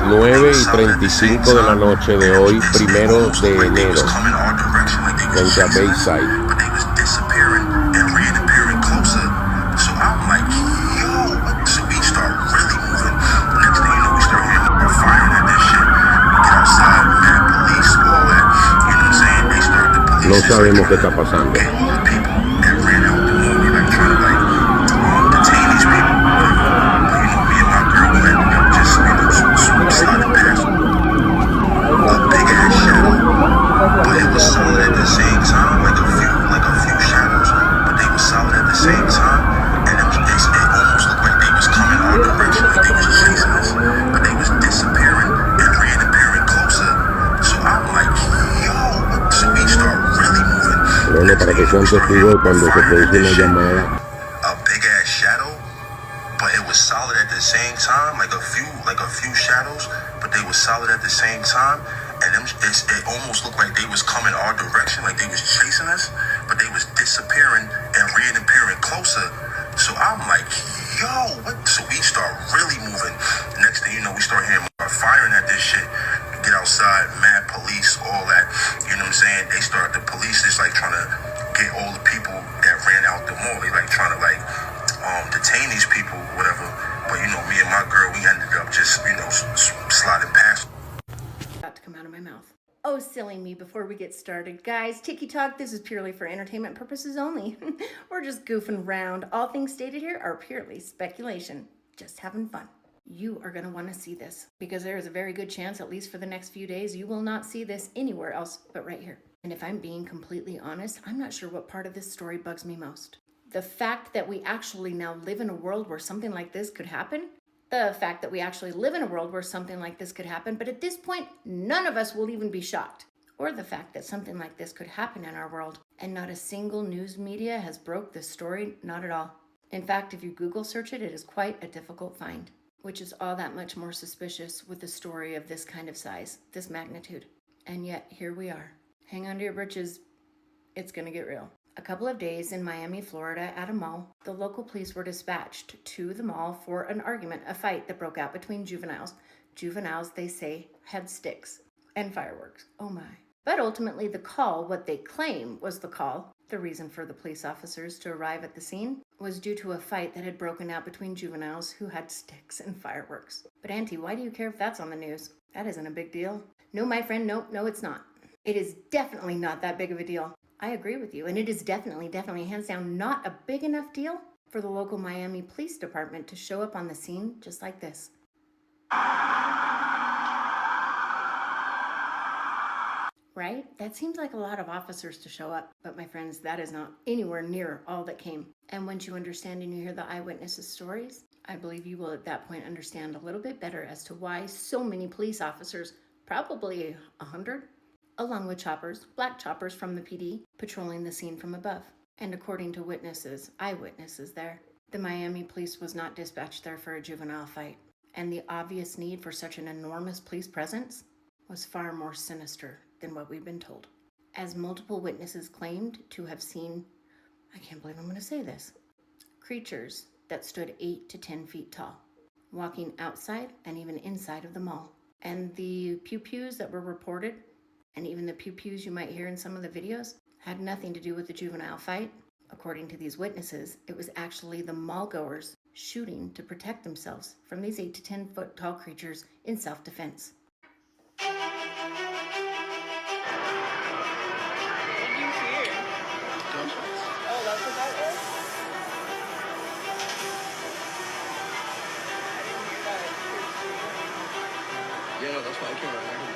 9:35 de la noche de hoy, 1 de enero, frente a Bayside. No sabemos qué está pasando. Bueno, para que sean testigos cuando se produce una llamada. A big ass shadow, but it was solid at the same time, like a few shadows, but they were solid at the same time, and it almost looked like they was coming our direction, like they was chasing us, but they was disappearing and reappearing closer. So I'm like, yo, what? So we start really moving. Next thing you know, we start hearing firing at this shit. Get outside, mad police, all that. You know what I'm saying? The police is like trying to get all the people that ran out the mall. They like trying to detain these people, whatever. But you know, me and my girl, we ended up just, sliding past. About to come out of my mouth. Oh, silly me, before we get started. Guys, Tiki Talk, this is purely for entertainment purposes only. We're just goofing around. All things stated here are purely speculation. Just having fun. You are going to want to see this because there is a very good chance, at least for the next few days, you will not see this anywhere else but right here. And if I'm being completely honest, I'm not sure what part of this story bugs me most. The fact that we actually now live in a world where something like this could happen. The fact that we actually live in a world where something like this could happen, but at this point, none of us will even be shocked. Or the fact that something like this could happen in our world, and not a single news media has broke this story, not at all. In fact, if you Google search it, it is quite a difficult find, which is all that much more suspicious with a story of this kind of size, this magnitude. And yet, here we are. Hang on to your britches, it's gonna get real. A couple of days in Miami, Florida, at a mall, the local police were dispatched to the mall for an argument, a fight that broke out between juveniles. Juveniles, they say, had sticks and fireworks. Oh my. But ultimately, the call, what they claim was the call, the reason for the police officers to arrive at the scene, was due to a fight that had broken out between juveniles who had sticks and fireworks. But Auntie, why do you care if that's on the news? That isn't a big deal. No, my friend, no, it's not. It is definitely not that big of a deal. I agree with you, and it is definitely, hands down, not a big enough deal for the local Miami Police Department to show up on the scene just like this. Right? That seems like a lot of officers to show up, but my friends, that is not anywhere near all that came. And once you understand and you hear the eyewitnesses' stories, I believe you will at that point understand a little bit better as to why so many police officers, probably 100, along with choppers, black choppers from the PD, patrolling the scene from above. And according to witnesses, eyewitnesses there, the Miami police was not dispatched there for a juvenile fight. And the obvious need for such an enormous police presence was far more sinister than what we've been told. As multiple witnesses claimed to have seen, I can't believe I'm going to say this, creatures that stood 8 to 10 feet tall, walking outside and even inside of the mall. And the pew-pews that were reported, and even the pew-pews you might hear in some of the videos, had nothing to do with the juvenile fight. According to these witnesses, it was actually the mall-goers shooting to protect themselves from these 8 to 10 foot tall creatures in self-defense. Yeah, that's why I came right here.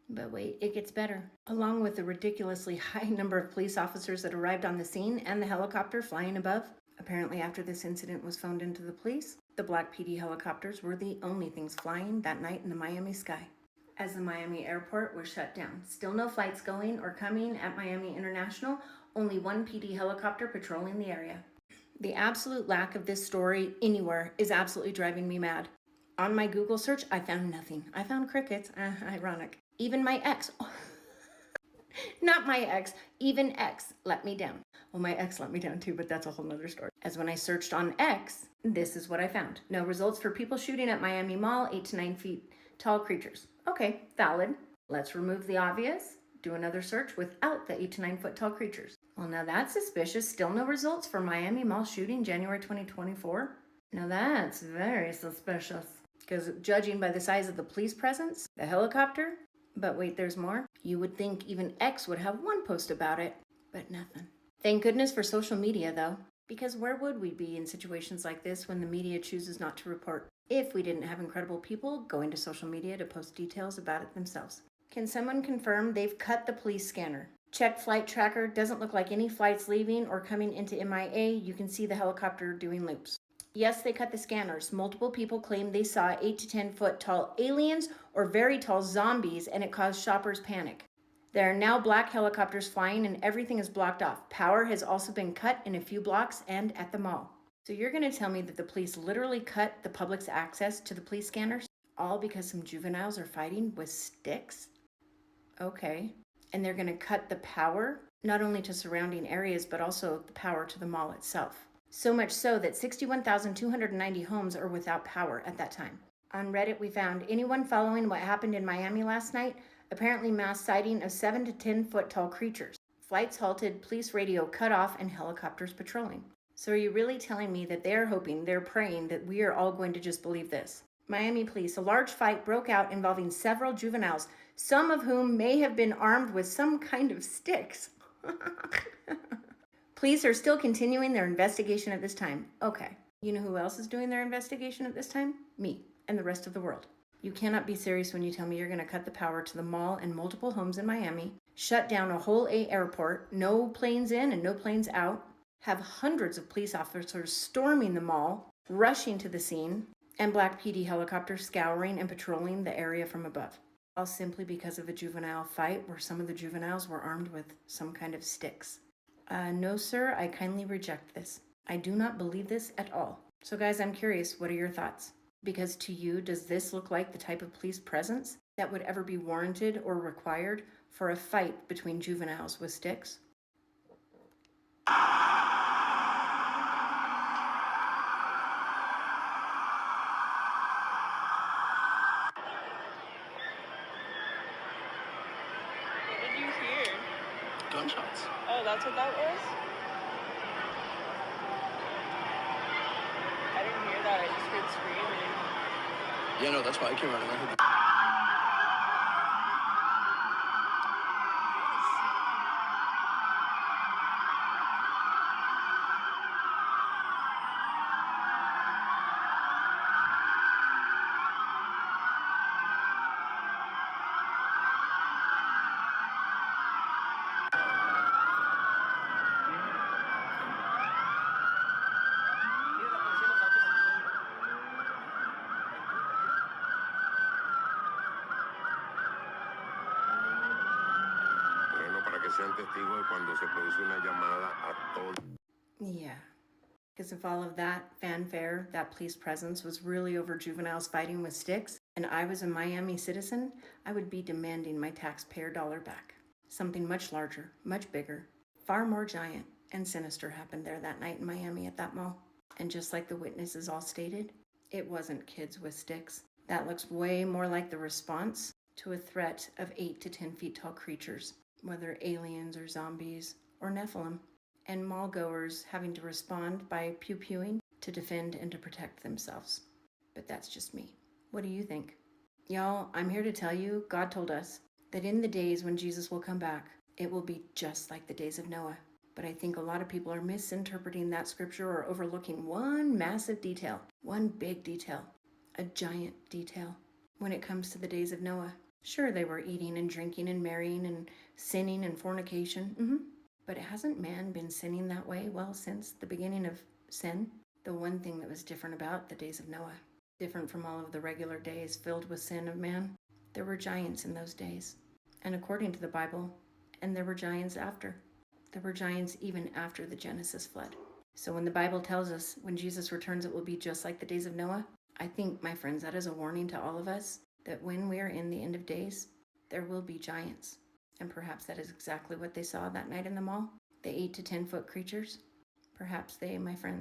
But wait, it gets better. Along with the ridiculously high number of police officers that arrived on the scene and the helicopter flying above, apparently after this incident was phoned into the police, the black PD helicopters were the only things flying that night in the Miami sky. As the Miami airport was shut down, still no flights going or coming at Miami International, only one PD helicopter patrolling the area. The absolute lack of this story anywhere is absolutely driving me mad. On my Google search, I found nothing. I found crickets. Ironic. Even my ex, not my ex, even X let me down. Well, my ex let me down too, but that's a whole nother story. As when I searched on X, this is what I found. No results for people shooting at Miami Mall, 8 to 9 feet tall creatures. Okay, valid. Let's remove the obvious. Do another search without the 8 to 9 foot tall creatures. Well, now that's suspicious. Still no results for Miami Mall shooting January 2024. Now that's very suspicious. Because judging by the size of the police presence, the helicopter, but wait, there's more. You would think even X would have one post about it, but nothing. Thank goodness for social media though, because where would we be in situations like this when the media chooses not to report if we didn't have incredible people going to social media to post details about it themselves? Can someone confirm they've cut the police scanner? Check flight tracker, doesn't look like any flights leaving or coming into MIA. You can see the helicopter doing loops. Yes, they cut the scanners. Multiple people claim they saw 8 to 10 foot tall aliens or very tall zombies, and it caused shoppers panic. There are now black helicopters flying and everything is blocked off. Power has also been cut in a few blocks and at the mall. So you're going to tell me that the police literally cut the public's access to the police scanners? All because some juveniles are fighting with sticks? Okay. And they're going to cut the power, not only to surrounding areas, but also the power to the mall itself. So much so that 61,290 homes are without power at that time. On Reddit, we found anyone following what happened in Miami last night, apparently mass sighting of 7 to 10 foot tall creatures. Flights halted, police radio cut off, and helicopters patrolling. So are you really telling me that they're hoping, they're praying that we are all going to just believe this? Miami police, a large fight broke out involving several juveniles, some of whom may have been armed with some kind of sticks. Police are still continuing their investigation at this time. Okay, you know who else is doing their investigation at this time? Me and the rest of the world. You cannot be serious when you tell me you're going to cut the power to the mall and multiple homes in Miami, shut down a whole airport, no planes in and no planes out, have hundreds of police officers storming the mall, rushing to the scene, and black PD helicopters scouring and patrolling the area from above. All simply because of a juvenile fight where some of the juveniles were armed with some kind of sticks. No, sir, I kindly reject this. I do not believe this at all. So guys, I'm curious, what are your thoughts? Because to you, does this look like the type of police presence that would ever be warranted or required for a fight between juveniles with sticks? What did you hear? Gunshots. Oh, that's what that was? I didn't hear that. I just heard screaming. Yeah, no, that's why I came running. I heard Sean testigos de cuando se produce una llamada a todo. Yeah. Because if all of that fanfare, that police presence was really over juveniles fighting with sticks, and I was a Miami citizen, I would be demanding my taxpayer dollar back. Something much larger, much bigger, far more giant and sinister happened there that night in Miami at that mall. And just like the witnesses all stated, it wasn't kids with sticks. That looks way more like the response to a threat of 8 to 10 feet tall creatures, whether aliens or zombies or Nephilim, and mall goers having to respond by pew-pewing to defend and to protect themselves. But that's just me. What do you think? Y'all, I'm here to tell you, God told us that in the days when Jesus will come back, it will be just like the days of Noah. But I think a lot of people are misinterpreting that scripture or overlooking one massive detail, one big detail, a giant detail when it comes to the days of Noah. Sure, they were eating and drinking and marrying and sinning and fornication. But hasn't man been sinning that way, well, since the beginning of sin? The one thing that was different about the days of Noah, different from all of the regular days filled with sin of man, there were giants in those days. And according to the Bible, and there were giants after. There were giants even after the Genesis flood. So when the Bible tells us when Jesus returns it will be just like the days of Noah, I think, my friends, that is a warning to all of us that when we are in the end of days, there will be giants. And perhaps that is exactly what they saw that night in the mall. The 8 to 10 foot creatures. Perhaps they, my friends,